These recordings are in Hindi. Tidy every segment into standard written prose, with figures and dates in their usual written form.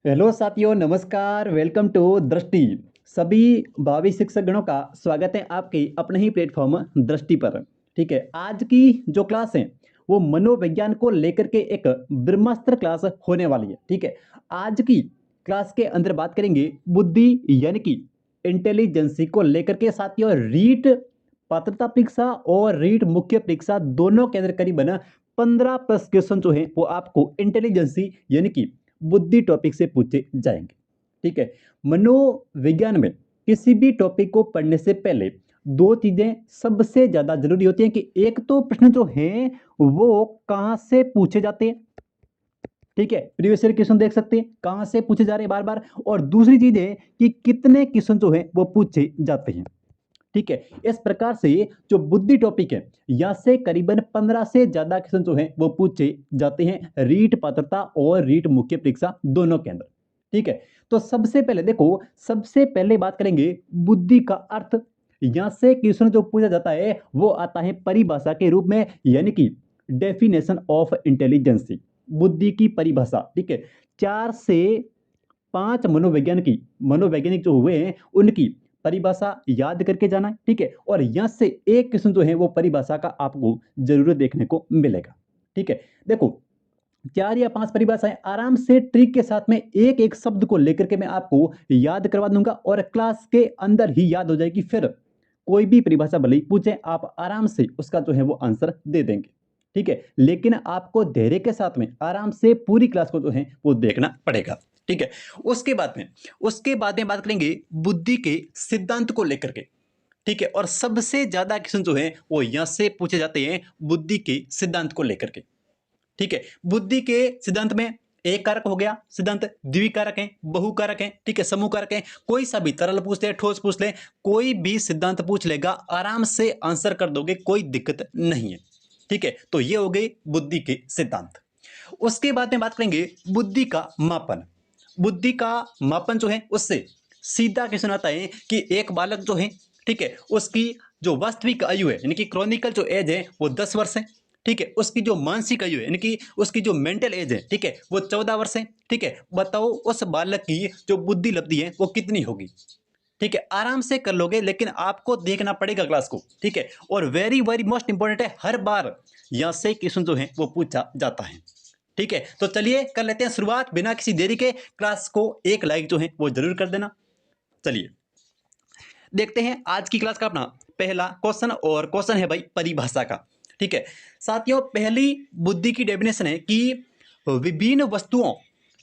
हेलो साथियों, नमस्कार। वेलकम टू दृष्टि। सभी भावी शिक्षक गणों का स्वागत है आपके अपने ही प्लेटफॉर्म दृष्टि पर। ठीक है, आज की जो क्लास है वो मनोविज्ञान को लेकर के एक ब्रह्मास्त्र क्लास होने वाली है। ठीक है, आज की क्लास के अंदर बात करेंगे बुद्धि यानी कि इंटेलिजेंसी को लेकर के। साथियों, रीट पात्रता परीक्षा और रीट मुख्य परीक्षा दोनों के अंदर करीबन 15 प्लस क्वेश्चन जो है वो आपको इंटेलिजेंसी यानी कि बुद्धि टॉपिक से पूछे जाएंगे। ठीक है, मनोविज्ञान में किसी भी टॉपिक को पढ़ने से पहले दो चीजें सबसे ज्यादा जरूरी होती हैं कि एक तो प्रश्न जो है वो कहां से पूछे जाते हैं। ठीक है, प्रीवियस ईयर क्वेश्चन देख सकते हैं कहां से पूछे जा रहे हैं बार बार, और दूसरी चीज है कि कितने क्वेश्चन जो है वो पूछे जाते हैं। ठीक है, इस प्रकार से जो बुद्धि टॉपिक है यहां से करीबन 15 से ज्यादा क्वेश्चन जो है वो पूछे जाते हैं रीट पात्रता और रीट मुख्य परीक्षा दोनों के अंदर। ठीक है, तो सबसे पहले देखो, सबसे पहले बात करेंगे बुद्धि का अर्थ। यहां से क्वेश्चन जो पूछा जाता है वो आता है परिभाषा के रूप में, यानी कि डेफिनेशन ऑफ इंटेलिजेंसी, बुद्धि की परिभाषा। ठीक है, 4 से 5 मनोवैज्ञानिक जो हुए हैं उनकी परिभाषा याद करके जाना है। ठीक है, और यहां से एक किस्म जो है वो परिभाषा का आपको जरूर देखने को मिलेगा। ठीक है, देखो 4 या 5 परिभाषाएं आराम से ट्रिक के साथ में एक एक शब्द को लेकर के मैं आपको याद करवा दूंगा और क्लास के अंदर ही याद हो जाएगी। फिर कोई भी परिभाषा भले ही पूछे आप आराम से उसका जो है वो आंसर दे देंगे। ठीक है, लेकिन आपको धैर्य के साथ में आराम से पूरी क्लास को जो है वो देखना पड़ेगा। ठीक है, उसके बाद में बात करेंगे बुद्धि के सिद्धांत को लेकर के। ठीक है, और सबसे ज्यादा क्वेश्चन जो है वो यहां से पूछे जाते हैं बुद्धि के सिद्धांत को लेकर के। ठीक है, बुद्धि के सिद्धांत में एक कारक हो गया सिद्धांत, द्विकारक है, बहुकारक है, ठीक है, समूह कारक है। कोई सा भी तरल पूछ ले, ठोस पूछ ले, कोई भी सिद्धांत पूछ लेगा आराम से आंसर कर दोगे, कोई दिक्कत नहीं है। ठीक है, तो ये हो गई बुद्धि के सिद्धांत। उसके बाद में बात करेंगे बुद्धि का मापन। बुद्धि का मापन जो है उससे सीधा क्वेश्चन आता है कि एक बालक जो है, ठीक है, उसकी जो वास्तविक आयु है यानी कि क्रॉनिकल जो एज है वो 10 वर्ष है। ठीक है, उसकी जो मानसिक आयु है यानी कि उसकी जो मेंटल एज है, ठीक है, वो 14 वर्ष है। ठीक है, बताओ उस बालक की जो बुद्धि लब्धि है वो कितनी होगी। ठीक है, आराम से कर लोगे, लेकिन आपको देखना पड़ेगा क्लास को। ठीक है, और वेरी वेरी मोस्ट इंपॉर्टेंट है, हर बार यहां से क्वेश्चन जो है वो पूछा जाता है। ठीक है, तो चलिए कर लेते हैं शुरुआत बिना किसी देरी के। क्लास को एक लाइक जो है वो जरूर कर देना। चलिए देखते हैं आज की क्लास का अपना पहला क्वेश्चन, और क्वेश्चन है भाई परिभाषा का। ठीक है साथियों, पहली बुद्धि की डेफिनेशन है कि विभिन्न वस्तुओं,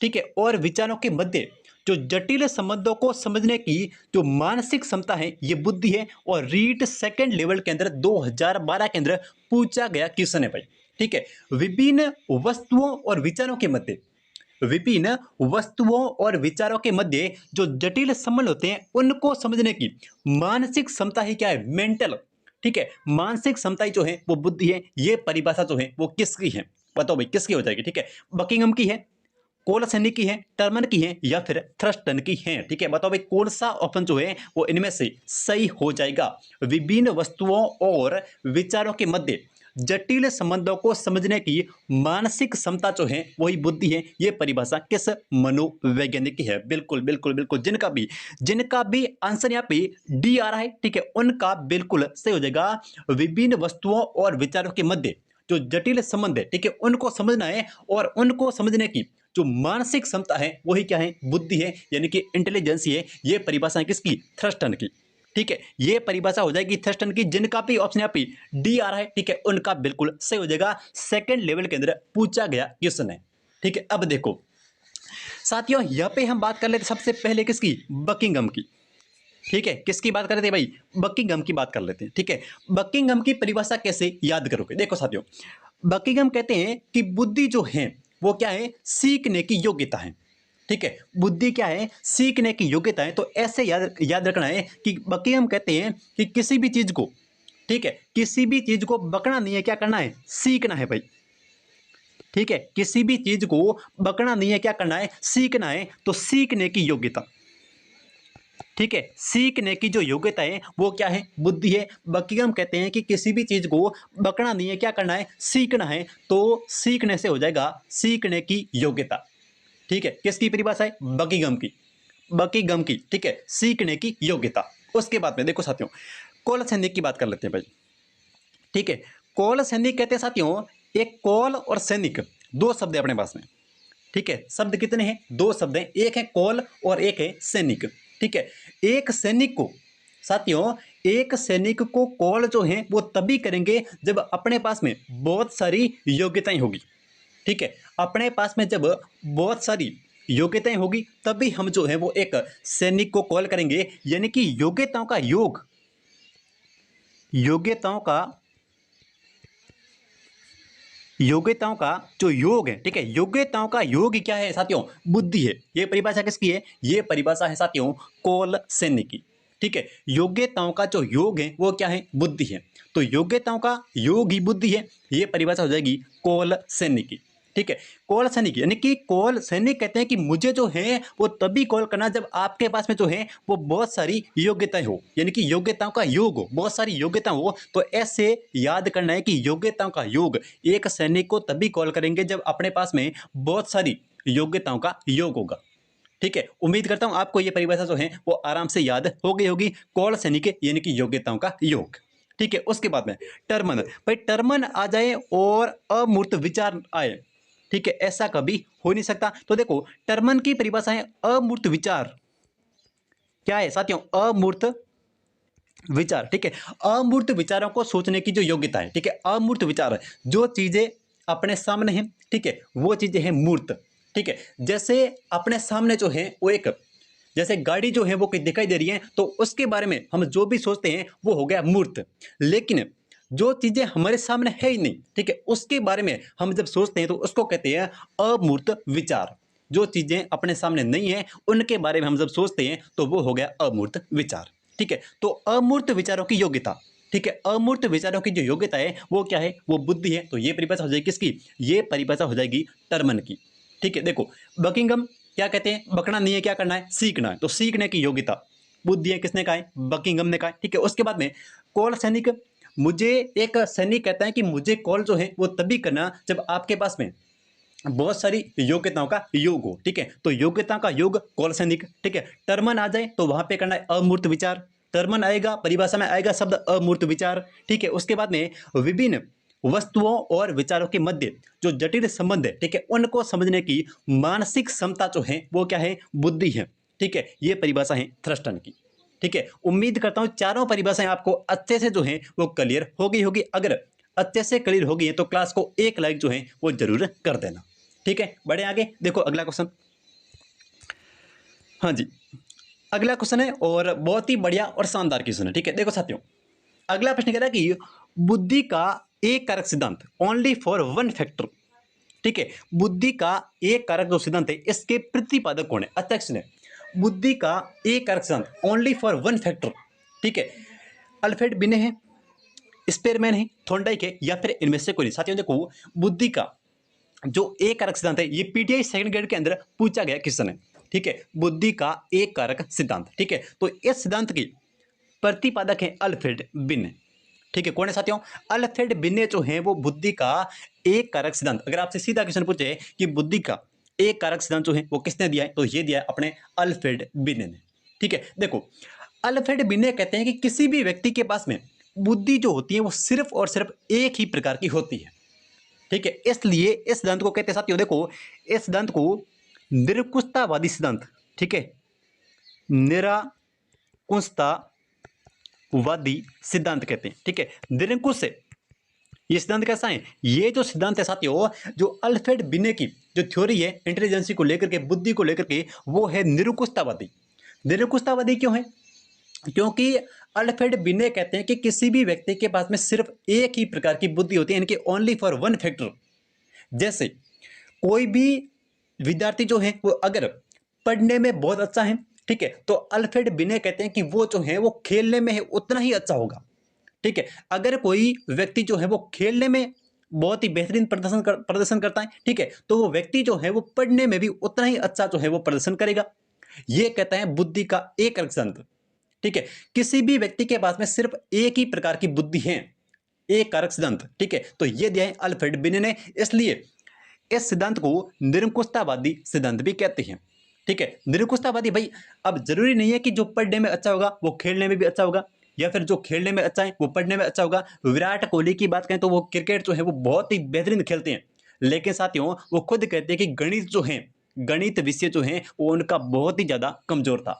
ठीक है, और विचारों के मध्य जो जटिल संबंधों को समझने की जो मानसिक क्षमता है ये बुद्धि है। और रीट सेकंड लेवल के अंदर 2012 के अंदर पूछा गया क्वेश्चन है भाई। ठीक है, विभिन्न वस्तुओं और विचारों के मध्य, विभिन्न वस्तुओं और विचारों के मध्य जो जटिल संबंध होते हैं उनको समझने की मानसिक क्षमता ही क्या है, मेंटल। ठीक है, मानसिक क्षमता ही जो है वो बुद्धि है। ये परिभाषा जो है वो किसकी है, बताओ भाई किसकी हो जाएगी। ठीक है, बकिंघम की है, कोलसनी की है, टर्मन की है, या फिर थ्रस्टन की है। ठीक है, बताओ भाई कौन सा ऑप्शन जो है वो इनमें से सही हो जाएगा। विभिन्न वस्तुओं और विचारों के मध्य जटिल संबंधों को समझने की मानसिक क्षमता जो है वही बुद्धि है। ये परिभाषा किस मनोवैज्ञानिक की है। बिल्कुल बिल्कुल बिल्कुल, जिनका भी आंसर यहाँ पे डी आ रहा है, ठीक है, उनका बिल्कुल सही हो जाएगा। विभिन्न वस्तुओं और विचारों के मध्य जो जटिल संबंध है, ठीक है, उनको समझना है, और उनको समझने की जो मानसिक क्षमता है वही क्या है, बुद्धि है, यानी कि इंटेलिजेंस है। ये परिभाषा है किसकी, थ्रस्टन की। ठीक है, ये परिभाषा हो जाएगी थ्रस्टन की। जिनका भी ऑप्शन यहाँ पे डी आ रहा है, ठीक है, उनका बिल्कुल सही हो जाएगा। सेकंड लेवल के अंदर पूछा गया क्वेश्चन है। ठीक है, अब देखो साथियों, यहाँ पे हम बात कर लेते सबसे पहले किसकी, बकिंघम की। ठीक है, किसकी बात कर रहे थे भाई, बकिंघम की बात कर लेते हैं। ठीक है, बकिंघम की परिभाषा कैसे याद करोगे, देखो साथियों, बकिंघम कहते हैं कि बुद्धि जो है वो क्या है, सीखने की योग्यता है। ठीक है, बुद्धि क्या है, सीखने की योग्यता है। तो ऐसे याद याद रखना है कि बकिंघम कहते हैं कि किसी भी चीज को, ठीक है, किसी भी चीज को बकना नहीं है, क्या करना है, सीखना है भाई। ठीक है, किसी भी चीज को बकना नहीं है, क्या करना है, सीखना है। तो सीखने की योग्यता, ठीक है, सीखने की जो योग्यता है वो क्या है, बुद्धि है। बकिंघम कहते हैं कि किसी भी चीज को बकना नहीं है, क्या करना है, सीखना है। तो सीखने से हो जाएगा सीखने की योग्यता। ठीक है, किसकी परिभाषा है? बकिंघम की, बकिंघम की, ठीक है, सीखने की योग्यता। उसके बाद में देखो साथियों, कौल सैनिक की बात कर लेते हैं भाई, ठीक है। कौल सैनिक कहते हैं साथियों, एक कौल और सैनिक दो शब्द है अपने पास में, ठीक है। शब्द कितने हैं? दो शब्द हैं, एक है कौल और एक है सैनिक, ठीक है। एक सैनिक को साथियों, एक सैनिक को कॉल जो है वो तभी करेंगे जब अपने पास में बहुत सारी योग्यताएं होगी, ठीक है। अपने पास में जब बहुत सारी योग्यताएं होगी तभी हम जो है वो एक सैनिक को कॉल करेंगे, यानी कि योग्यताओं का योग, योग्यताओं का जो योग है, ठीक है। योग्यताओं का योग क्या है साथियों? बुद्धि है। ये परिभाषा किसकी है? ये परिभाषा है साथियों कौल सैनिक की, ठीक है। योग्यताओं का जो योग है वो क्या है? बुद्धि है। तो योग्यताओं का योग ही बुद्धि है, ये परिभाषा हो जाएगी कौल सैनिक की, ठीक है। कौल सैनिक यानी कि कौल सैनिक कहते हैं कि मुझे जो है वो तभी कॉल करना जब आपके पास में जो है वो बहुत सारी योग्यताएं हो, यानी कि योग्यताओं का योग हो, बहुत सारी योग्यता हो। तो ऐसे याद करना है कि योग्यताओं का योग, एक सैनिक को तभी कॉल करेंगे जब अपने पास में बहुत सारी योग्यताओं का योग होगा, ठीक है। उम्मीद करता हूं आपको ये परिभाषा जो है वो आराम से याद हो गई होगी, कौल सैनिक यानी कि योग्यताओं का योग, ठीक है। उसके बाद में टर्मन, भाई टर्मन आ जाए और अमूर्त विचार आए, ठीक है, ऐसा कभी हो नहीं सकता। तो देखो टर्मन की परिभाषा है अमूर्त विचार, क्या है साथियों? अमूर्त विचार, ठीक है। अमूर्त विचारों को सोचने की जो योग्यता है, ठीक है। अमूर्त विचार, जो चीजें अपने सामने हैं, ठीक है, वो चीजें हैं मूर्त, ठीक है। जैसे अपने सामने जो है वो एक, जैसे गाड़ी जो है वो दिखाई दे रही है, तो उसके बारे में हम जो भी सोचते हैं वो हो गया मूर्त। लेकिन जो चीजें हमारे सामने है ही नहीं, ठीक है, उसके बारे में हम जब सोचते हैं तो उसको कहते हैं अमूर्त विचार। जो चीजें अपने सामने नहीं है उनके बारे में हम जब सोचते हैं तो वो हो गया अमूर्त विचार, ठीक है। तो अमूर्त विचारों की योग्यता, ठीक है, अमूर्त विचारों की जो योग्यता है वो क्या है? वो बुद्धि है। तो ये परिभाषा हो जाएगी किसकी? ये परिभाषा हो जाएगी टर्मन की, ठीक है। देखो बकिंघम क्या कहते हैं? बकना नहीं है, क्या करना है? सीखना है। तो सीखने की योग्यता बुद्धि है, किसने कहा है? बकिंघम ने कहा है, ठीक है। उसके बाद में कौल सैनिक, मुझे एक सैनिक कहता है कि मुझे कॉल जो है वो तभी करना जब आपके पास में बहुत सारी योग्यताओं का योग हो, ठीक है। तो योग्यता का योग कौल सैनिक, ठीक है। टर्मन आ जाए तो वहां पे करना है अमूर्त विचार, टर्मन आएगा, परिभाषा में आएगा शब्द अमूर्त विचार, ठीक है। उसके बाद में विभिन्न वस्तुओं और विचारों के मध्य जो जटिल संबंध है, ठीक है, उनको समझने की मानसिक क्षमता जो है वो क्या है? बुद्धि है, ठीक है। ये परिभाषा है थ्रस्टन की, ठीक है। उम्मीद करता हूं चारों परिभाषाएं आपको अच्छे से जो है वो क्लियर हो गई होगी। अगर अच्छे से क्लियर हो गई है तो क्लास को एक लाइक जो है वो जरूर कर देना, ठीक है। बढ़े आगे, देखो अगला क्वेश्चन। हाँ जी, अगला क्वेश्चन है और बहुत ही बढ़िया और शानदार क्वेश्चन है, ठीक है। देखो साथियों, अगला प्रश्न कह रहा है कि बुद्धि का एक कारक सिद्धांत ओनली फॉर वन फैक्टर, ठीक है। बुद्धि का एक कारक जो सिद्धांत है इसके प्रतिपादक कौन है? अध्यक्ष ने। बुद्धि का एक कारक सिद्धांत ओनली फॉर वन फैक्टर, ठीक है। अल्फ्रेड बिने है, स्पेरमैन है, थॉर्नडाइक है, या फिर इनमें से कोई नहीं। साथियों देखो बुद्धि का जो एक कारक सिद्धांत है ये पीटीआई सेकंड ग्रेड के अंदर पूछा गया क्वेश्चन है, ठीक है। बुद्धि का एक कारक सिद्धांत, ठीक है। तो इस सिद्धांत की प्रतिपादक है अल्फ्रेड बिने, ठीक है। कौन है साथियों? अल्फ्रेड बिने जो है वो बुद्धि का एक कारक सिद्धांत, अगर आपसे सीधा क्वेश्चन पूछे कि बुद्धि का एक कारक सिद्धांत जो है वो किसने दिया है, तो ये दिया है अपने अल्फ्रेड बिने ने, ठीक है। देखो अल्फ्रेड बिने कहते हैं कि किसी भी व्यक्ति के पास में बुद्धि जो होती है वो सिर्फ और सिर्फ एक ही प्रकार की होती है, ठीक है। इसलिए इस सिद्धांत को कहते हैं साथियों, देखो इस सिद्धांत को निरंकुशतावादी सिद्धांत, ठीक है, निरंकुशतावादी सिद्धांत कहते हैं, ठीक है। निरंकुश से ये सिद्धांत कैसा है? ये जो सिद्धांत है साथियों, जो अल्फ्रेड बिने की जो थ्योरी है इंटेलिजेंसी को लेकर के, बुद्धि को लेकर के, वो है निरंकुशतावादी। निरंकुशतावादी क्यों है? क्योंकि अल्फ्रेड बिने कहते हैं कि किसी भी व्यक्ति के पास में सिर्फ एक ही प्रकार की बुद्धि होती है, यानी कि ओनली फॉर वन फैक्टर। जैसे कोई भी विद्यार्थी जो है वो अगर पढ़ने में बहुत अच्छा है, ठीक है, तो अल्फ्रेड बिने कहते हैं कि वो जो है वो खेलने में है उतना ही अच्छा होगा, ठीक है। अगर कोई व्यक्ति जो है वो खेलने में बहुत ही बेहतरीन प्रदर्शन करता है, ठीक है, तो वो व्यक्ति जो है वो पढ़ने में भी उतना ही अच्छा जो है वो प्रदर्शन करेगा। ये कहता है बुद्धि का एक सिद्धांत, ठीक है। किसी भी व्यक्ति के पास में सिर्फ एक ही प्रकार की बुद्धि है, एक कारक सिद्धांत, ठीक है। तो ये दिया है अल्फ्रेड बिने ने। इसलिए इस सिद्धांत को निरंकुशतावादी सिद्धांत भी कहते हैं। ठीक है, निरंकुशतावादी भाई अब जरूरी नहीं है कि जो पढ़ने में अच्छा होगा वो खेलने में भी अच्छा होगा, या फिर जो खेलने में अच्छा है वो पढ़ने में अच्छा होगा। विराट कोहली की बात करें तो वो क्रिकेट जो है वो बहुत ही बेहतरीन खेलते हैं, लेकिन साथियों वो खुद कहते हैं कि गणित जो है, गणित विषय जो है वो उनका बहुत ही ज्यादा कमजोर था।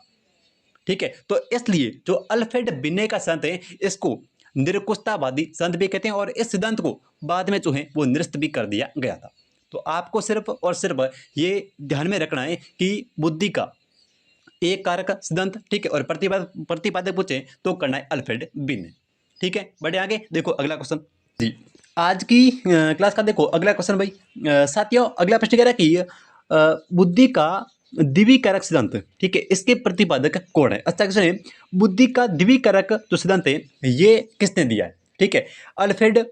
ठीक है, तो इसलिए जो अल्फ्रेड बिने का सिद्धांत है इसको निरंकुशतावादी सिद्धांत भी कहते हैं, और इस सिद्धांत को बाद में जो है वो निरस्त भी कर दिया गया था। तो आपको सिर्फ और सिर्फ ये ध्यान में रखना है कि बुद्धि का एक कारक सिद्धांत, ठीक है, और प्रतिपादक पूछे तो करना है अल्फ्रेड बिने। ठीक है, बढ़े आगे, देखो अगला क्वेश्चन जी। आज की क्लास का देखो अगला क्वेश्चन भाई, साथियों अगला प्रश्न कह रहा है कि बुद्धि का द्विकारक सिद्धांत, ठीक है, इसके प्रतिपादक कौन है। अच्छा क्वेश्चन है, बुद्धि का द्विकारक जो सिद्धांत है ये किसने दिया है। ठीक है, अल्फ्रेड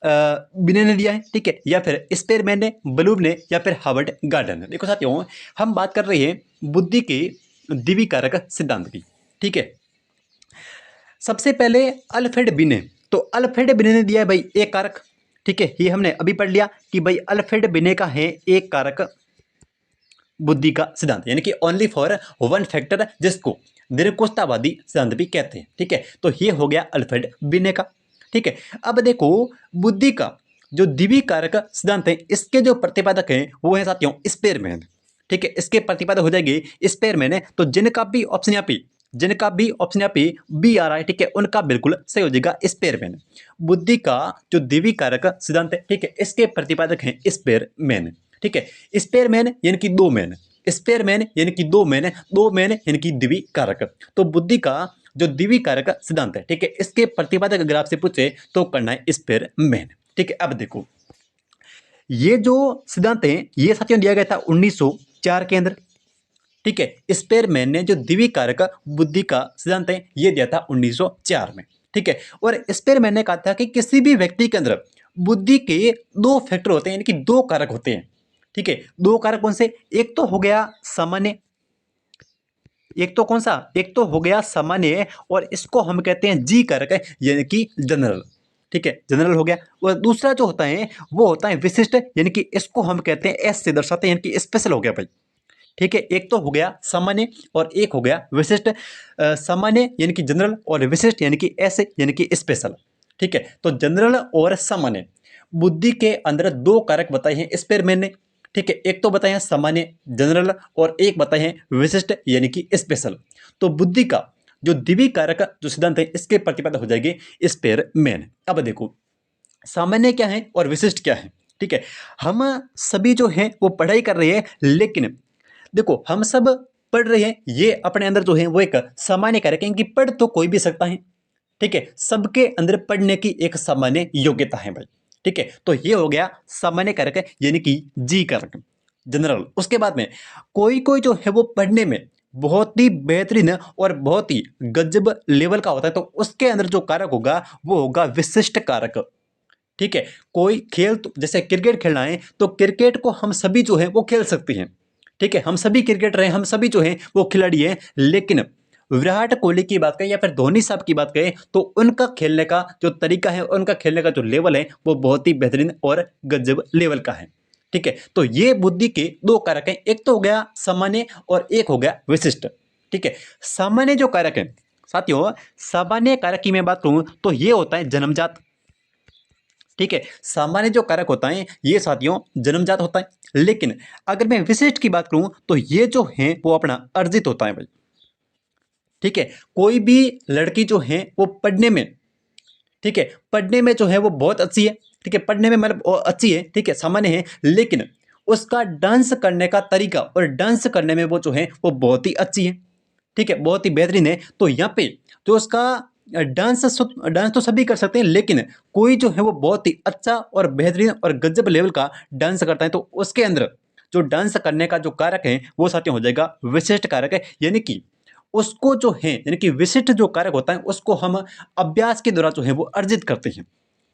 बिने ने दिया है, ठीक है, या फिर स्पेरमैन ने, ब्लूम ने, या फिर हार्वर्ड गार्डन ने। देखो साथियों हम बात कर रहे हैं बुद्धि के द्विकारक सिद्धांत की। ठीक है, सबसे पहले अल्फ्रेड बिने, तो अल्फ्रेड बिने ने दिया है भाई एक कारक। ठीक है, ये हमने अभी पढ़ लिया कि भाई अल्फ्रेड बिने का है एक कारक बुद्धि का सिद्धांत, यानी कि ओनली फॉर वन फैक्टर, जिसको निरंकुशतावादी सिद्धांत भी कहते हैं। ठीक है, तो ये हो गया अल्फ्रेड बिने का। ठीक है, अब देखो बुद्धि का जो द्विकारक सिद्धांत है इसके जो प्रतिपादक हैं वो है साथियों स्पेरमैन। ठीक है, इसके प्रतिपादक हो जाएंगे स्पेरमैन है, तो जिनका भी ऑप्शन यहाँ पे बी आ रहा है, ठीक है, उनका बिल्कुल सही हो जाएगा स्पेरमैन। बुद्धि का जो द्विकारक सिद्धांत है, ठीक है, इसके प्रतिपादक हैं स्पेरमैन। ठीक है, स्पेरमैन यानी कि दो मैन, स्पेरमैन यानी कि दो मैन, दो मैन यानी कि द्विकारक। तो बुद्धि का जो द्विकारक सिद्धांत है, ठीक है, इसके प्रतिपादक अगर आपसे पूछे तो करना है स्पेरमैन। ठीक है, अब देखो ये जो सिद्धांत है ये साथियों दिया गया था 1904 के अंदर। ठीक है, स्पेरमैन ने जो द्विकारक बुद्धि का सिद्धांत है ये दिया था 1904 में। ठीक है, और स्पेरमैन ने कहा था कि किसी भी व्यक्ति के अंदर बुद्धि के दो फैक्टर होते हैं, यानी कि दो कारक होते हैं। ठीक है, दो कारक कौन से, एक तो हो गया सामान्य, एक तो कौन सा, एक तो हो गया सामान्य, और इसको हम कहते हैं जी कारक है, यानी कि जनरल। ठीक है, जनरल हो गया, और दूसरा जो होता है वो होता है विशिष्ट, यानी कि इसको हम कहते हैं एस से दर्शाते हैं, यानी कि स्पेशल हो गया भाई। ठीक है, एक तो हो गया सामान्य और एक हो गया विशिष्ट। सामान्य यानी कि जनरल और विशिष्ट यानी कि ऐसे यानी कि स्पेशल। ठीक है, तो जनरल और सामान्य बुद्धि के अंदर दो कारक बताए हैं स्पेरमैन ने। ठीक है, एक तो बताए हैं सामान्य जनरल और एक बताए हैं विशिष्ट यानी कि स्पेशल। तो बुद्धि का जो द्विकारक जो सिद्धांत है इसके प्रतिपादक हो जाएगी स्पेरमैन। अब देखो सामान्य क्या है और विशिष्ट क्या है। ठीक है, हम सभी जो हैं वो पढ़ाई कर रहे हैं, लेकिन देखो हम सब पढ़ रहे हैं, ये अपने अंदर जो है वो एक सामान्य कारक है कि पढ़ तो कोई भी सकता है। ठीक है, सबके अंदर पढ़ने की एक सामान्य योग्यता है भाई। ठीक है, तो ये हो गया सामान्य कारक है, यानी कि जी कारक जनरल। उसके बाद में कोई कोई जो है वो पढ़ने में बहुत ही बेहतरीन और बहुत ही गजब लेवल का होता है, तो उसके अंदर जो कारक होगा वो होगा विशिष्ट कारक। ठीक है, कोई खेल जैसे क्रिकेट खेलना है तो क्रिकेट को हम सभी जो है वो खेल सकते हैं। ठीक है, हम सभी क्रिकेटर हैं, हम सभी जो हैं वो खिलाड़ी हैं, लेकिन विराट कोहली की बात करें या फिर धोनी साहब की बात करें तो उनका खेलने का जो तरीका है, उनका खेलने का जो लेवल है वो बहुत ही बेहतरीन और गजब लेवल का है। ठीक है, तो ये बुद्धि के दो कारक हैं, एक तो हो गया सामान्य और एक हो गया विशिष्ट। ठीक है, सामान्य जो कारक है साथियों, सामान्य कारक की मैं बात करूं तो ये होता है जन्मजात। ठीक है, सामान्य जो कारक होता है ये साथियों जन्मजात होता है, लेकिन अगर मैं विशिष्ट की बात करूं तो ये जो है वो अपना अर्जित होता है भाई। ठीक है, कोई भी लड़की जो है वो पढ़ने में, ठीक है, पढ़ने में जो है वो बहुत अच्छी है। ठीक है, पढ़ने में मतलब अच्छी है, ठीक है, सामान्य है, लेकिन उसका डांस करने का तरीका और डांस करने में वो जो है वो बहुत ही अच्छी है। ठीक है, बहुत ही बेहतरीन है। तो यहाँ पे जो उसका डांस तो सभी कर सकते हैं, लेकिन कोई जो है वो बहुत ही अच्छा और बेहतरीन और गजब लेवल का डांस करता है, तो उसके अंदर जो डांस करने का जो कारक है वो साथियों हो जाएगा विशिष्ट कारक है, यानी कि उसको जो है, यानी कि विशिष्ट जो कारक होता है उसको हम अभ्यास के द्वारा जो है वो अर्जित करते हैं।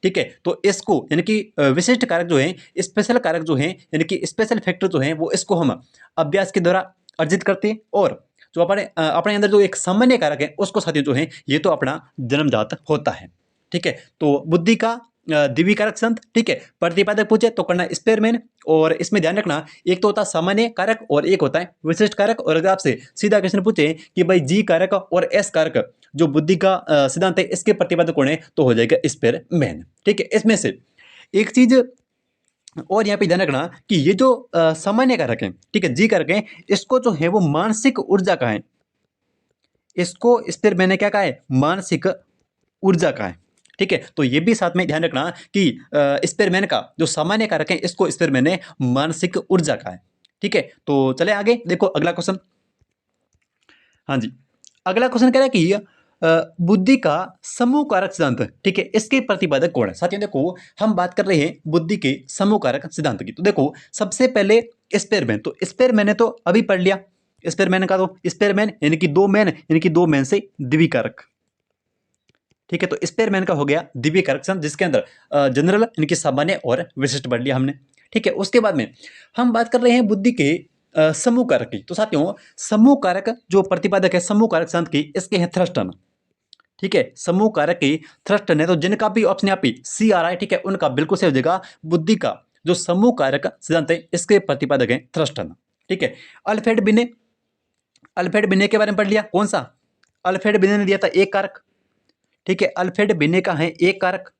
ठीक है, तो इसको यानी कि विशिष्ट कारक जो है, स्पेशल कारक जो है, यानी कि स्पेशल फैक्टर जो है वो इसको हम अभ्यास के द्वारा अर्जित करते हैं, और जो अपने अपने अंदर जो एक सामान्य कारक है उसको साथियों जो है ये तो अपना जन्मजात होता है। ठीक है, तो बुद्धि का द्विकारक संत, ठीक है। प्रतिपादक पूछे तो करना स्पेयरमैन। और इसमें ध्यान रखना एक तो होता है सामान्य कारक और एक होता है विशिष्ट कारक। और अगर आपसे सीधा क्वेश्चन पूछे कि भाई जी कारक और एस कारक जो बुद्धि का सिद्धांत है इसके प्रतिपादक कौन है, तो हो जाएगा स्पेयरमैन, ठीक है। इसमें से एक चीज और यहाँ पे ध्यान रखना कि ये जो सामान्य कारक है, ठीक है, जी कारक है, इसको जो है वो मानसिक ऊर्जा का है, इसको स्पेयरमैन ने क्या कहा है, मानसिक ऊर्जा का है, ठीक है। तो ये भी साथ में ध्यान रखना कि स्पेयरमैन का जो सामान्य कारक है इसको स्पेयरमैन ने मानसिक ऊर्जा का है, ठीक है। तो चले आगे, देखो अगला क्वेश्चन। हाँ जी, अगला क्वेश्चन कह रहा है कि बुद्धि का समूह कारक सिद्धांत, ठीक है, इसके प्रतिपादक कौन है। साथियों देखो हम बात कर रहे हैं बुद्धि के समूह कारक सिद्धांत की। तो देखो सबसे पहले स्पेयरमैन, तो स्पेयरमैन ने तो अभी पढ़ लिया, स्पेयरमैन का तो स्पेयरमैन यानी कि दो मैन, यानी कि दो मैन से द्विकारक, ठीक है। तो स्पेयरमैन का हो गया द्विकारक सिद्धांत जिसके अंदर जनरल यानी कि सामान्य और विशिष्ट पढ़ लिया हमने, ठीक है। उसके बाद में हम बात कर रहे हैं बुद्धि के समूह कारक की। तो साथियों समूह कारक जो प्रतिपादक है समूह कारक सिद्धांत की, इसके हैं थ्रस्टन, ठीक है। समूह कारक की थ्रस्टन है, तो जिनका भी ऑप्शन यहाँ पे सी आ रहा है, ठीक है, उनका बिल्कुल सही हो जाएगा। बुद्धि का जो समूह कारक सिद्धांत है इसके प्रतिपादक है थ्रस्टन, ठीक है। अल्फ्रेड बिने, अल्फ्रेड बिने के बारे में पढ़ लिया, कौन सा, अल्फ्रेड बिने ने दिया था एक कारक, ठीक है। अल्फ्रेड बिने का है एक कारक,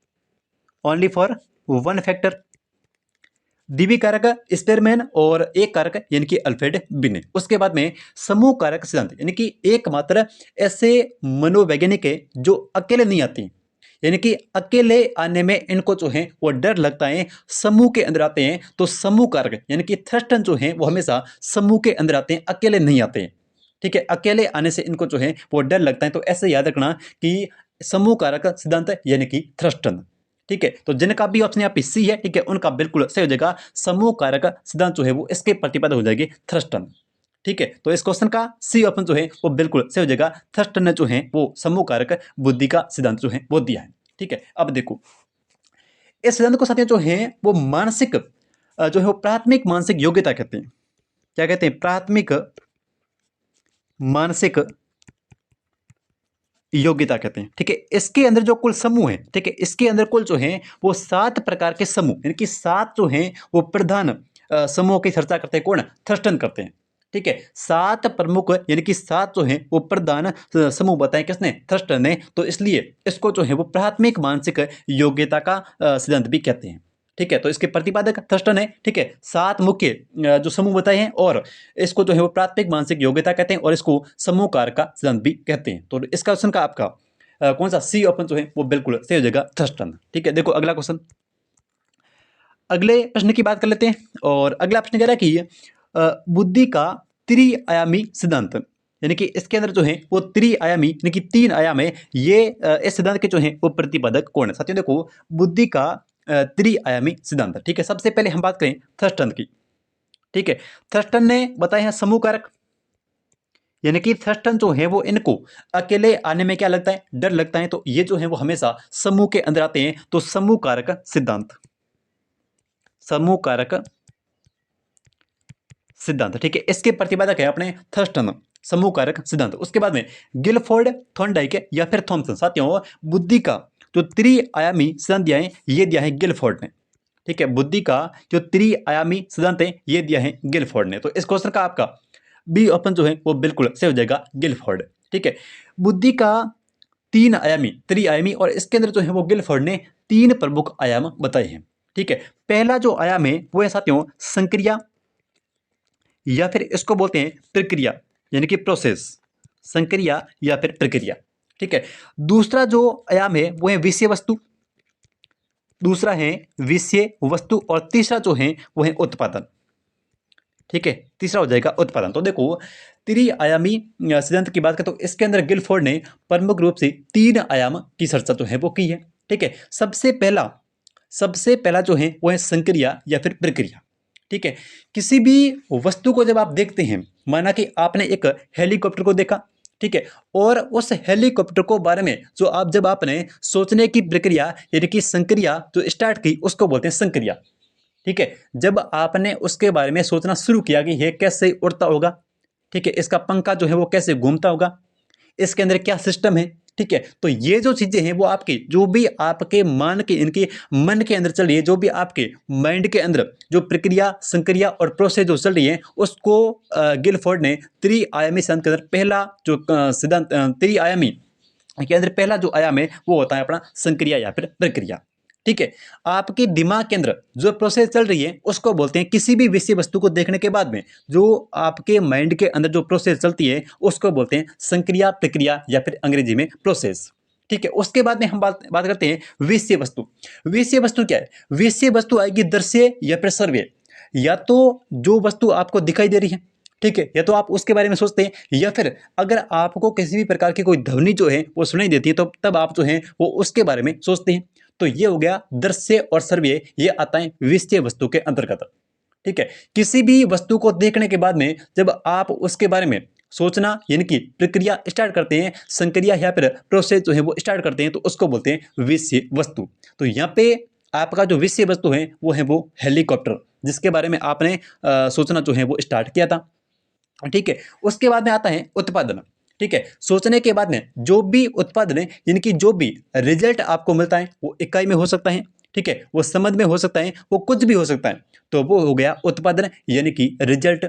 ओनली फॉर वन फैक्टर, द्विकारक स्पेयरमैन और एक कारक यानी कि अल्फ्रेड बिने। उसके बाद में समूह कारक सिद्धांत यानी कि एकमात्र ऐसे मनोवैज्ञानिक है जो अकेले नहीं आते, यानी कि अकेले आने में इनको जो है वो डर लगता है, समूह के अंदर आते हैं। तो समूह कारक यानी कि थ्रस्टन जो है वो हमेशा समूह के अंदर आते हैं, अकेले नहीं आते हैं, ठीक है। अकेले आने से इनको जो है वो डर लगता है। तो ऐसे याद रखना कि समूह कारक सिद्धांत यानी कि थ्रस्टन, ठीक है। तो जिनका भी ऑप्शन यहाँ पे सी है, ठीक है, उनका बिल्कुल सही हो जाएगा। समूह कारक सिद्धांत जो है वो इसके प्रतिपादक हो जाएगी थ्रस्टन, ठीक है। तो इस क्वेश्चन का सी ऑप्शन जो है वो बिल्कुल सही हो जाएगा। थ्रस्टन ने जो है वो समूह कारक बुद्धि का सिद्धांत जो है वो दिया है, ठीक है। अब देखो इस सिद्धांत को साथियों जो है वो मानसिक जो है वो प्राथमिक मानसिक योग्यता कहते हैं। क्या कहते हैं, प्राथमिक मानसिक योग्यता कहते हैं, ठीक है। इसके अंदर जो कुल समूह है, ठीक है, इसके अंदर कुल जो है वो 7 प्रकार के समूह यानी कि 7 जो हैं वो प्रधान समूह की चर्चा करते हैं, कौन, थ्रस्टन करते हैं, ठीक है। 7 प्रमुख यानी कि 7 जो हैं वो प्रधान समूह बताए किसने, थ्रस्टन ने। तो इसलिए इसको जो है वो प्राथमिक मानसिक योग्यता का सिद्धांत भी कहते हैं, ठीक है। तो इसके प्रतिपादक थ्रस्टन है, ठीक है। 7 मुख्य जो समूह बताए हैं और इसको जो है वो प्राथमिक मानसिक योग्यता कहते हैं और इसको समूह कारक का सिद्धांत भी कहते हैं। तो इसका क्वेश्चन का आपका कौन सा सी ऑप्शन जो है वो बिल्कुल सही हो जाएगा, थ्रस्टन, ठीक है। देखो अगला क्वेश्चन, अगले प्रश्न की बात कर लेते हैं। और अगला प्रश्न कह रहा है कि बुद्धि का त्रिआयामी सिद्धांत यानी कि इसके अंदर जो है वो त्रिआयामी यानी कि 3 आयाम है, ये इस सिद्धांत के जो है वो प्रतिपादक कौन है। साथियों देखो बुद्धि का त्रिआयामी सिद्धांत, ठीक है। सबसे पहले हम बात करें थ्रस्टन की, ठीक है। थ्रस्टन ने बताया है समूह कारक यानी कि थ्रस्टन जो है वो इनको अकेले आने में क्या लगता है, डर लगता है। तो ये जो है वो हमेशा समूह के अंदर आते हैं। तो समूह कारक सिद्धांत, समूह कारक सिद्धांत, ठीक है, इसके प्रतिपादक है अपने थ्रस्टन, समूह कारक सिद्धांत। उसके बाद में गिलफोर्ड, थॉर्नडाइक या फिर थॉमसन। साथियों बुद्धि का जो त्रिआयामी सिद्धांत दिया है ये दिया है गिलफोर्ड ने, ठीक है। बुद्धि का जो त्रिआयामी सिद्धांत है ये दिया है गिलफोर्ड ने। तो इस क्वेश्चन का आपका बी ऑप्शन जो है वो बिल्कुल सही हो जाएगा, गिलफोर्ड, ठीक है। बुद्धि का 3 आयामी त्रिआयामी और इसके अंदर जो है वो गिलफोर्ड ने 3 प्रमुख आयाम बताए हैं, ठीक है। पहला जो आयाम है वो है साथियों संक्रिया या फिर इसको बोलते हैं प्रक्रिया यानी कि प्रोसेस, संक्रिया या फिर प्रक्रिया, ठीक है। दूसरा जो आयाम है वो है विषय वस्तु, दूसरा है विषय वस्तु और तीसरा जो है वो है उत्पादन, ठीक है। तीसरा हो जाएगा उत्पादन। तो देखो त्रिआयामी सिद्धांत की बात करें तो इसके अंदर गिलफोर्ड ने प्रमुख रूप से 3 आयाम की चर्चा जो है वो की है, ठीक है। सबसे पहला जो है वो है संक्रिया या फिर प्रक्रिया, ठीक है। किसी भी वस्तु को जब आप देखते हैं, माना कि आपने एक हेलीकॉप्टर को देखा, ठीक है, और उस हेलीकॉप्टर को बारे में जो जब आपने सोचने की प्रक्रिया यानी कि संक्रिया जो स्टार्ट की उसको बोलते हैं संक्रिया, ठीक है। जब आपने उसके बारे में सोचना शुरू किया कि यह कैसे उड़ता होगा, ठीक है, इसका पंखा जो है वो कैसे घूमता होगा, इसके अंदर क्या सिस्टम है, ठीक है। तो ये जो चीजें हैं वो आपकी जो भी आपके मान के इनके मन के अंदर चल रही है, जो भी आपके माइंड के अंदर जो प्रक्रिया संक्रिया और प्रोसेस जो चल रही है, उसको गिलफोर्ड ने त्रिआयामी सिद्धांत के अंदर पहला जो सिद्धांत त्रिआयामी के अंदर पहला जो आयाम है वो होता है अपना संक्रिया या फिर प्रक्रिया। ठीक है। आपके दिमाग के अंदर जो प्रोसेस चल रही है उसको बोलते हैं, किसी भी विषय वस्तु को देखने के बाद में जो आपके माइंड के अंदर जो प्रोसेस चलती है उसको बोलते हैं संक्रिया प्रक्रिया या फिर अंग्रेजी में प्रोसेस। ठीक है। उसके बाद में हम बात करते हैं विषय वस्तु। विषय वस्तु क्या है? विषय वस्तु आएगी दृश्य या फिर श्रव्य, या तो जो वस्तु आपको दिखाई दे रही है, ठीक है, या तो आप उसके बारे में सोचते हैं, या फिर अगर आपको किसी भी प्रकार की कोई ध्वनि जो है वो सुनाई देती है तो तब आप जो है वो उसके बारे में सोचते हैं। तो ये हो गया दृश्य और श्रव्य, ये आता है विषय वस्तु के अंतर्गत। ठीक है। किसी भी वस्तु को देखने के बाद में जब आप उसके बारे में सोचना यानी कि प्रक्रिया स्टार्ट करते हैं, संक्रिया या फिर प्रोसेस जो है वो स्टार्ट करते हैं, तो उसको बोलते हैं विषय वस्तु। तो यहाँ पे आपका जो विषय वस्तु है वो हेलीकॉप्टर, जिसके बारे में आपने सोचना जो है वो स्टार्ट किया था। ठीक है। उसके बाद में आता है उत्पादन। ठीक है। सोचने के बाद में जो भी उत्पादन है यानी कि जो भी रिजल्ट आपको मिलता है वो इकाई में हो सकता है, ठीक है, वो समझ में हो सकता है, वो कुछ भी हो सकता है, तो वो हो गया उत्पादन यानी कि रिजल्ट।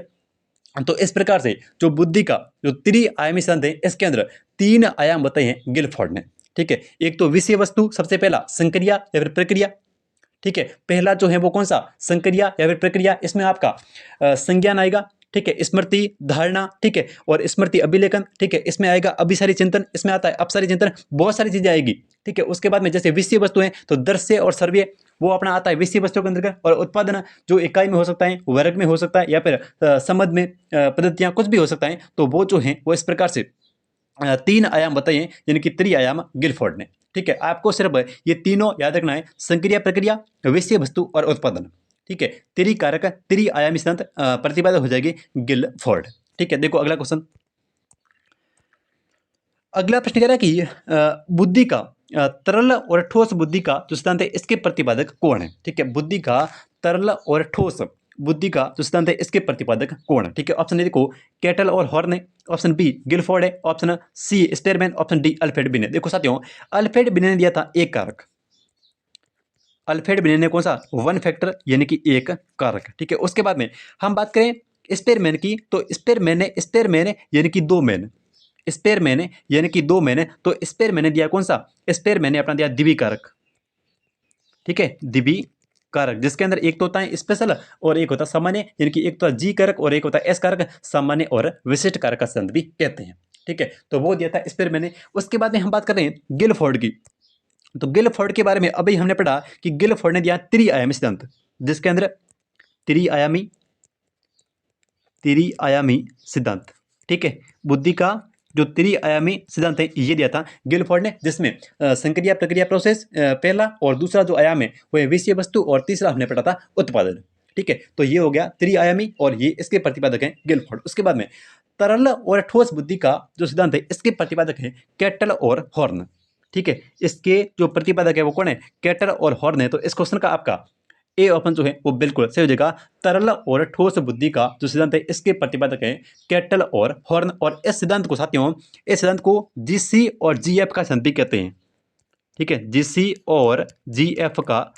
तो इस प्रकार से जो बुद्धि का जो त्रिआयामी सिद्धांत है इसके अंदर 3 आयाम बताए हैं गिलफोर्ड ने। ठीक है। एक तो विषय वस्तु, सबसे पहला संक्रिया या फिर प्रक्रिया। ठीक है। पहला जो है वो कौन सा? संक्रिया या फिर प्रक्रिया। इसमें आपका संज्ञान आएगा, ठीक है, स्मृति, धारणा, ठीक है, और स्मृति अभिलेखन, ठीक है, इसमें आएगा अभिसारी चिंतन, इसमें आता है अपसारी चिंतन, बहुत सारी चीजें आएगी। ठीक है। उसके बाद में जैसे विषय वस्तु है तो दृश्य और श्रव्य वो अपना आता है विषय वस्तु के अंतर्गत, और उत्पादन जो इकाई में हो सकता है, वर्ग में हो सकता है, या फिर समझ में पद्धतियां कुछ भी हो सकता है, तो वो जो है वो इस प्रकार से 3 आयाम बताइए यानी कि त्रिआयाम गिलफोर्ड ने। ठीक है। आपको सिर्फ ये तीनों याद रखना है, संक्रिया प्रक्रिया, विषय वस्तु और उत्पादन। ठीक है। त्रिकारक त्रिआयामी सिद्धांत प्रतिपादक हो जाएगी गिलफोर्ड। ठीक है। देखो अगला क्वेश्चन। अगला प्रश्न कह रहा है कि बुद्धि का तरल और ठोस बुद्धि का जो सिद्धांत है इसके प्रतिपादक कौन है? ठीक है। बुद्धि का तरल और ठोस बुद्धि का जो सिद्धांत है इसके प्रतिपादक कौन है? ठीक है। ऑप्शन ए देखो कैटल और हॉर्न है, ऑप्शन बी गिलफोर्ड है, option C Spearman, option D Alfred Binet. देखो साथियों, अल्फ्रेड बिने ने दिया था एक कारक, अल्फ्रेड बिने ने कौन सा? 1 फैक्टर यानी कि एक कारक। ठीक है। उसके बाद में हम बात करें स्पेयरमैन की, तो स्पेयरमैन यानी कि 2 मैन, स्पेयरमैन यानी कि 2 मैन, तो स्पेयरमैन ने दिया कौन सा? स्पेयरमैन ने अपना दिया द्विवीय कारक। ठीक है। द्विवीय कारक जिसके अंदर एक तो होता है स्पेशल और एक होता है सामान्य, यानी कि एक तो जी कारक और एक होता है एस कारक, सामान्य और विशिष्ट कारक का सिद्धांत भी कहते हैं। ठीक है। तो वो दिया था स्पेयरमैन ने। उसके बाद में हम बात कर रहे हैं गिलफोर्ड की, तो गिलफोर्ड के बारे में अभी हमने पढ़ा कि गिलफोर्ड ने दिया त्रिआयामी सिद्धांत, जिसके अंदर त्रिआयामी सिद्धांत। ठीक है। बुद्धि का जो त्रिआयामी सिद्धांत है ये दिया था गिलफोर्ड ने, जिसमें संक्रिया प्रक्रिया प्रोसेस पहला, और दूसरा जो आयाम है वो है विषय वस्तु, और तीसरा हमने पढ़ा था उत्पादन। ठीक है। तो ये हो गया त्रिआयामी और ये इसके प्रतिपादक हैं गिलफोर्ड। उसके बाद में तरल और ठोस बुद्धि का जो सिद्धांत है इसके प्रतिपादक है कैटल और हॉर्न। ठीक है। इसके जो प्रतिपादक है वो कौन है? कैटल और हॉर्न है। तो इस क्वेश्चन का आपका ए ऑप्शन जो है वो बिल्कुल सही हो जाएगा। तरल और ठोस बुद्धि का जो सिद्धांत है इसके प्रतिपादक है कैटल और हॉर्न। और इस सिद्धांत को साथियों, इस सिद्धांत को जीसी और जीएफ का सिद्धांत भी कहते हैं। ठीक है। जीसी और जीएफ का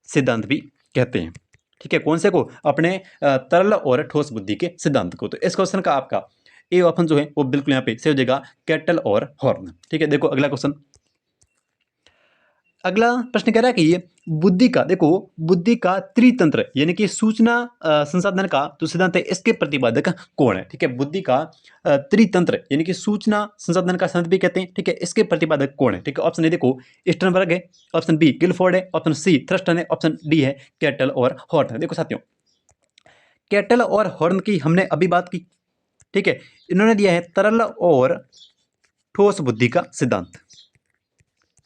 सिद्धांत भी कहते हैं। ठीक है। कौन से को? अपने तरल और ठोस बुद्धि के सिद्धांत को। तो इस क्वेश्चन का आपका ए ऑप्शन जो है वो बिल्कुल यहाँ पे सही हो जाएगा, कैटल और हॉर्न। ठीक है। देखो अगला क्वेश्चन। अगला प्रश्न कह रहा है कि ये बुद्धि का, देखो बुद्धि का त्रितंत्र यानी कि सूचना संसाधन का जो सिद्धांत है इसके प्रतिपादक कौन है? ठीक है। बुद्धि का त्रितंत्र यानी कि सूचना संसाधन का सिद्धांत भी कहते हैं। ठीक है। इसके प्रतिपादक कौन है? ठीक है। ऑप्शन ए देखो स्टर्नबर्ग है, ऑप्शन बी गिलफोर्ड है, ऑप्शन सी थ्रस्टन है, ऑप्शन डी है कैटल और हॉर्न है। देखो साथियों, कैटल और हॉर्न की हमने अभी बात की। ठीक है। इन्होंने दिया है तरल और ठोस बुद्धि का सिद्धांत।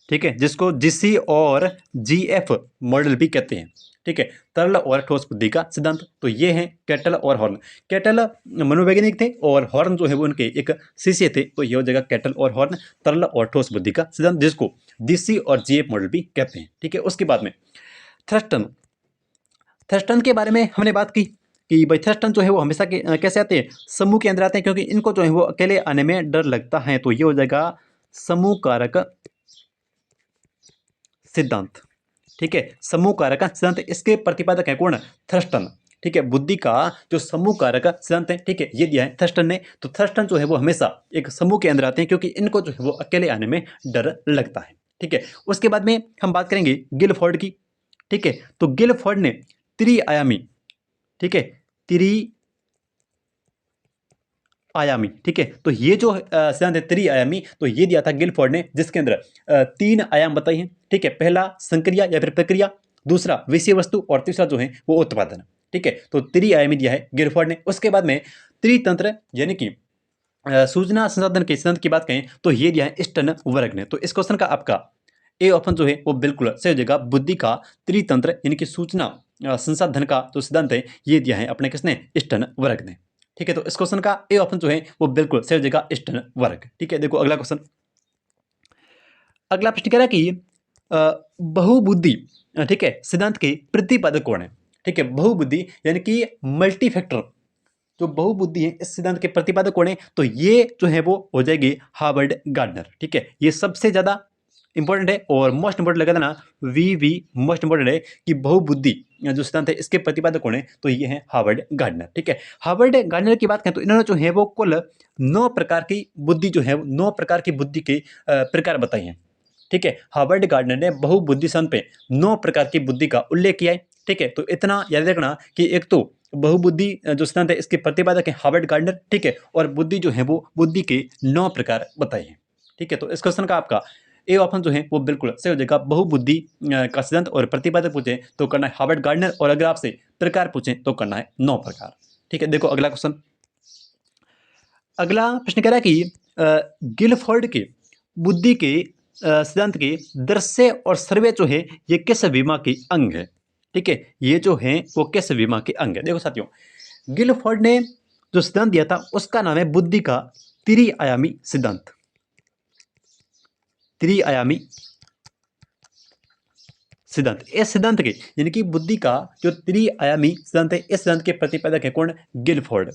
ठीक है। जिसको जीसी और जीएफ मॉडल भी कहते हैं। ठीक है। तरल और ठोस बुद्धि का सिद्धांत। तो ये हैं कैटल और हॉर्न। कैटल मनोवैज्ञानिक थे और हॉर्न जो है वो उनके एक शिष्य थे। तो ये हो जाएगा कैटल और हॉर्न, तरल और ठोस बुद्धि का सिद्धांत, जिसको जीसी और जीएफ मॉडल भी कहते हैं। ठीक है। उसके बाद में थ्रस्टन के बारे में हमने बात की कि भाई थ्रस्टन जो है वो हमेशा कैसे आते हैं? समूह के अंदर आते हैं, क्योंकि इनको जो है वो अकेले आने में डर लगता है। तो ये हो जाएगा समूह कारक सिद्धांत। ठीक है, समूह कारक सिद्धांत, इसके प्रतिपादक है कौन? थर्स्टन। ठीक है, बुद्धि का जो समूह कारक सिद्धांत है, ठीक है, ये दिया है थर्स्टन ने। तो थर्स्टन जो है वो हमेशा एक समूह के अंदर आते हैं, क्योंकि इनको जो है वो अकेले आने में डर लगता है। ठीक है, उसके बाद में हम बात करेंगे गिलफोर्ड की। ठीक है, तो गिलफोर्ड ने त्रिआयामी, ठीक है, त्रिआयामी, ठीक है, तो ये जो सिद्धांत है त्रिआयामी, तो ये दिया था गिलफोर्ड ने, जिसके अंदर 3 आयाम बताए हैं। ठीक है, पहला संक्रिया या फिर प्रक्रिया, दूसरा विषय वस्तु, और तीसरा जो है वो उत्पादन। ठीक है, तो त्रिआयामी दिया है गिलफोर्ड ने। उसके बाद में त्रितंत्र यानी कि सूचना संसाधन के सिद्धांत की बात करें तो ये दिया है स्टर्नबर्ग ने। तो इस क्वेश्चन का आपका ए ऑप्शन जो है वो बिल्कुल सही हो जाएगा। बुद्धि का त्रितंत्र यानी कि सूचना संसाधन का जो सिद्धांत है ये दिया है अपने किसने? स्टर्नबर्ग ने। ठीक है, तो इस क्वेश्चन का ए ऑप्शन जो है वो बिल्कुल सही हो जाएगा, स्टर्नबर्ग। ठीक है, देखो अगला क्वेश्चन। अगला प्रश्न कह रहा है कि बहुबुद्धि, ठीक है, सिद्धांत के प्रतिपादक कौन है? ठीक है, बहुबुद्धि यानी कि मल्टी फैक्टर जो बहुबुद्धि है, इस सिद्धांत के प्रतिपादक कौन है? तो ये जो है वो हो जाएगी हार्वर्ड गार्डनर। ठीक है, ये सबसे ज्यादा इंपॉर्टेंट है और मोस्ट इंपॉर्टेंट लगा था ना, वी मोस्ट इंपॉर्टेंट है कि बहुबुद्धि जो सिद्धांत है इसके प्रतिपादक कौन है? तो ये है हार्वर्ड गार्डनर। ठीक है, हार्वर्ड गार्डनर की बात करें तो इन्होंने जो है वो कुल 9 प्रकार की बुद्धि जो है 9 प्रकार की बुद्धि के प्रकार बताए हैं। ठीक है, हार्वर्ड गार्डनर ने बहुबुद्धि सिद्धांत पे 9 प्रकार की बुद्धि का उल्लेख किया है। ठीक है, तो इतना याद रखना कि एक तो बहुबुद्धि जो सिद्धांत है इसके प्रतिपादक है हार्वर्ड गार्डनर। ठीक है, और बुद्धि जो है वो बुद्धि के 9 प्रकार बताए हैं। ठीक है, तो इस क्वेश्चन का आपका ए ऑप्शन जो है वो बिल्कुल सही हो जाएगा। बहुबुद्धि का सिद्धांत और प्रतिपादक पूछे तो करना है हार्वर्ड गार्डनर, और अगर आपसे प्रकार पूछे तो करना है 9 प्रकार। ठीक है, देखो अगला क्वेश्चन। अगला प्रश्न कह रहा है कि गिलफोर्ड के बुद्धि के सिद्धांत के दृश्य और सर्वे जो है ये किस विमा के अंग है? ठीक है, ये जो है वो किस विमा के अंग है? देखो साथियों, गिलफोर्ड ने जो सिद्धांत दिया था उसका नाम है बुद्धि का त्रिआयामी सिद्धांत। त्रिआयामी सिद्धांत, इस सिद्धांत के यानी कि बुद्धि का जो त्रिआयामी सिद्धांत है इस सिद्धांत के प्रतिपादक है कौन? गिलफोर्ड।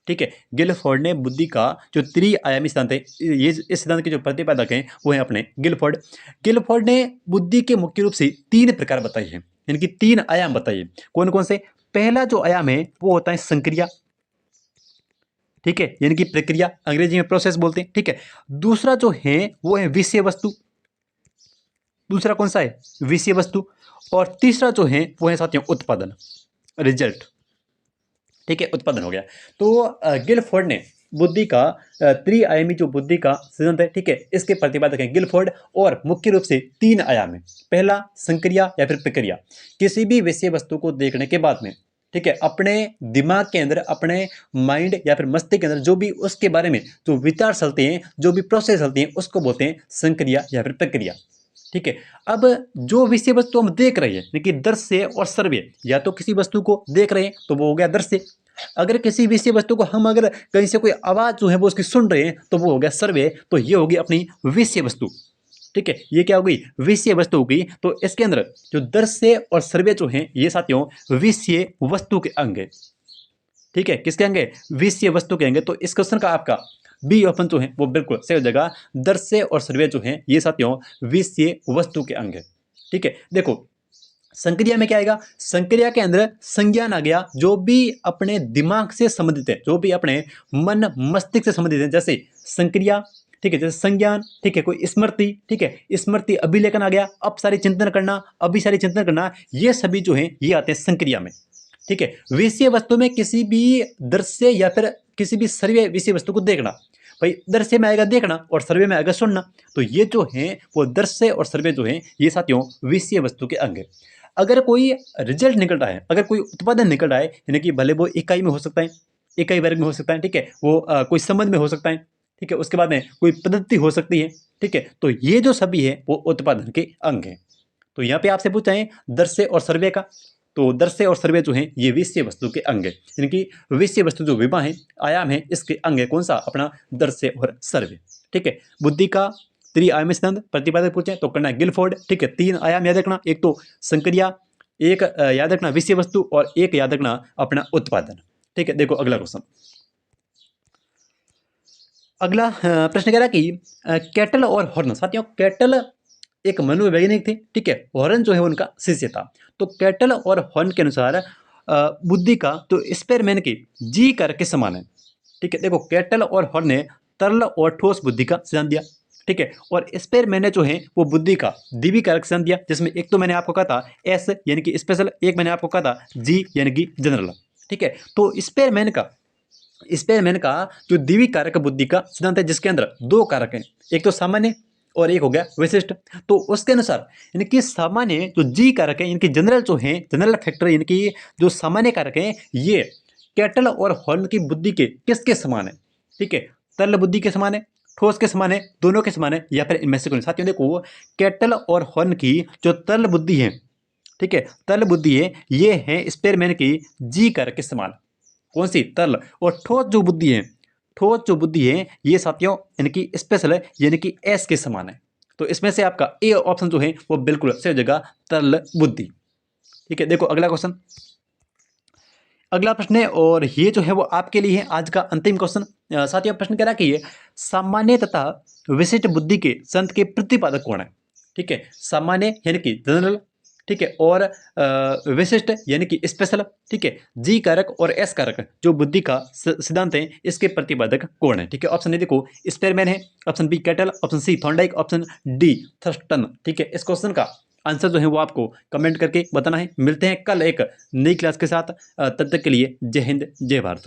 ठीक है, गिलफोर्ड ने बुद्धि का जो त्रिआयामी सिद्धांत है ये इस सिद्धांत के जो प्रतिपादक हैं वो है अपने गिलफोर्ड। गिलफोर्ड ने बुद्धि के मुख्य रूप से 3 प्रकार बताए हैं, यानी कि 3 आयाम बताइए। कौन कौन से? पहला जो आयाम है वो होता है संक्रिया। ठीक है, यानी कि प्रक्रिया, अंग्रेजी में प्रोसेस बोलते हैं। ठीक है, दूसरा जो है वो है विषय वस्तु। दूसरा कौन सा है? विषय वस्तु। और तीसरा जो है वो है साथियों उत्पादन, रिजल्ट। ठीक है, उत्पादन हो गया। तो गिलफोर्ड ने बुद्धि का त्रिआयामी जो बुद्धि का सिद्धांत है, ठीक है, इसके प्रतिपादक हैं गिलफोर्ड, और मुख्य रूप से 3 आयाम है। पहला संक्रिया या फिर प्रक्रिया, किसी भी विषय वस्तु को देखने के बाद में, ठीक है, अपने दिमाग के अंदर, अपने माइंड या फिर मस्तिष्क के अंदर जो भी उसके बारे में जो विचार चलते हैं, जो भी प्रोसेस चलती हैं, उसको बोलते हैं संक्रिया या फिर प्रक्रिया। ठीक है, अब जो विषय वस्तु हम देख रहे हैं, यानी कि दृश्य और सर्वे, या तो किसी वस्तु को देख रहे हैं तो वो हो गया दृश्य, अगर किसी विषय वस्तु को हम अगर कहीं से कोई आवाज जो है वो उसकी सुन रहे हैं तो वो हो गया सर्वे, तो ये होगी अपनी विषय वस्तु। ठीक है, ये क्या हो गई? विषय वस्तु हो गई। तो इसके अंदर जो दृश्य और सर्वे जो है ये साथियों विषय वस्तु के अंग है। ठीक है, किसके अंग है? विषय वस्तु के अंग है। तो इस क्वेश्चन का आपका बी ऑप्शन जो है वो बिल्कुल सही हो जाएगा। दृश्य और सर्वे जो है ये साथियों विषय वस्तु के अंग है। ठीक है, देखो संक्रिया में क्या आएगा? संक्रिया के अंदर संज्ञान आ गया, जो भी अपने दिमाग से संबंधित है, जो भी अपने मन मस्तिष्क से संबंधित है, जैसे संक्रिया। ठीक है, जैसे संज्ञान, ठीक है, कोई स्मृति, ठीक है, स्मृति अभिलेखन आ गया, अपसारी चिंतन करना, अभिसारी चिंतन करना, ये सभी जो है ये आते हैं संक्रिया में। ठीक है, विषय वस्तु में किसी भी दृश्य या फिर किसी भी सर्वे विषय वस्तु को देखना, भाई दृश्य में आएगा देखना और सर्वे में आएगा सुनना, तो ये जो है वो दृश्य और सर्वे जो है ये साथियों विषय वस्तु के अंग है। अगर कोई रिजल्ट निकल रहा है, अगर कोई उत्पादन निकल रहा है, यानी कि भले वो इकाई में हो सकता है, इकाई वर्ग में हो सकता है, ठीक है, वो कोई संबंध में हो सकता है, ठीक है, उसके बाद में कोई पद्धति हो सकती है, ठीक है, तो ये जो सभी है वो उत्पादन के अंग है। तो यहाँ पे आपसे पूछा है दृश्य और सर्वे का, तो दृश्य और सर्वे जो है ये विषय वस्तु के अंग है, यानी कि विषय वस्तु जो विमा है, आयाम है, इसके अंग है कौन सा? अपना दृश्य और सर्वे। ठीक है, बुद्धि का त्रिआयामी सिद्धांत प्रतिपादक पूछे तो करना है गिलफोर्ड। ठीक है, 3 आयाम याद रखना, एक तो संक्रिया, एक याद रखना विषय वस्तु, और एक याद रखना अपना उत्पादन। ठीक है, देखो अगला क्वेश्चन। अगला प्रश्न कह रहा है कि कैटल और हॉर्न। साथियों कैटल एक मनोवैज्ञानिक थे, ठीक है, हॉर्न जो है उनका शिष्य था। तो कैटल और हॉर्न के अनुसार बुद्धि का तो स्पेयरमैन की जी कारक के समान है, ठीक है। देखो कैटल और हॉर्न ने तरल और ठोस बुद्धि का सिद्धांत दिया, ठीक है, और स्पेयरमैन ने जो है वो बुद्धि का द्विवी कारक सिद्धांत दिया, जिसमें एक तो मैंने आपको कहा था एस यानी कि स्पेशल, एक मैंने आपको कहा था जी यानी कि जनरल, ठीक है। तो स्पेयरमैन का जो द्विवी कारक बुद्धि का सिद्धांत है, जिसके अंदर दो कारक हैं, एक तो सामान्य और एक हो गया विशिष्ट। तो उसके अनुसार इनकी सामान्य जो जी कारक है, इनकी जनरल जो है, जनरल फैक्टर इनकी जो सामान्य कारक है, ये कैटल और हॉर्न की बुद्धि के किसके समान है, ठीक है, तरल बुद्धि के समान है, ठोस के समान है, दोनों के समान है, या फिर इनमें से कोई। साथियों देखो कैटल और हॉर्न की जो तरल बुद्धि है, ठीक है, तरल बुद्धि है, ये है स्पेयरमैन की जी कारक के समान। कौन सी? तरल। और ठोस जो बुद्धि है ये साथियों इनकी स्पेशल है, यानी कि एस के समान है। तो इसमें से आपका ए ऑप्शन जो है वो बिल्कुल सही जगह, तरल बुद्धि, ठीक है। देखो अगला क्वेश्चन, अगला प्रश्न है और ये जो है वो आपके लिए है आज का अंतिम क्वेश्चन। साथियों प्रश्न कह रहा है कि ये सामान्य तथा विशिष्ट बुद्धि के संत के प्रतिपादक कौन है, ठीक है। सामान्य यानी कि जनरल, ठीक है, और विशिष्ट यानी कि स्पेशल, ठीक है, जी कारक और एस कारक जो बुद्धि का सिद्धांत है, इसके प्रतिपादक कौन है, ठीक है। ऑप्शन ए देखो स्पेयरमैन है, option B Cattell, option C Thorndike, option D Thurstone, ठीक है। इस क्वेश्चन का आंसर जो है वो आपको कमेंट करके बताना है। मिलते हैं कल एक नई क्लास के साथ, तब तक के लिए जय हिंद जय भारत।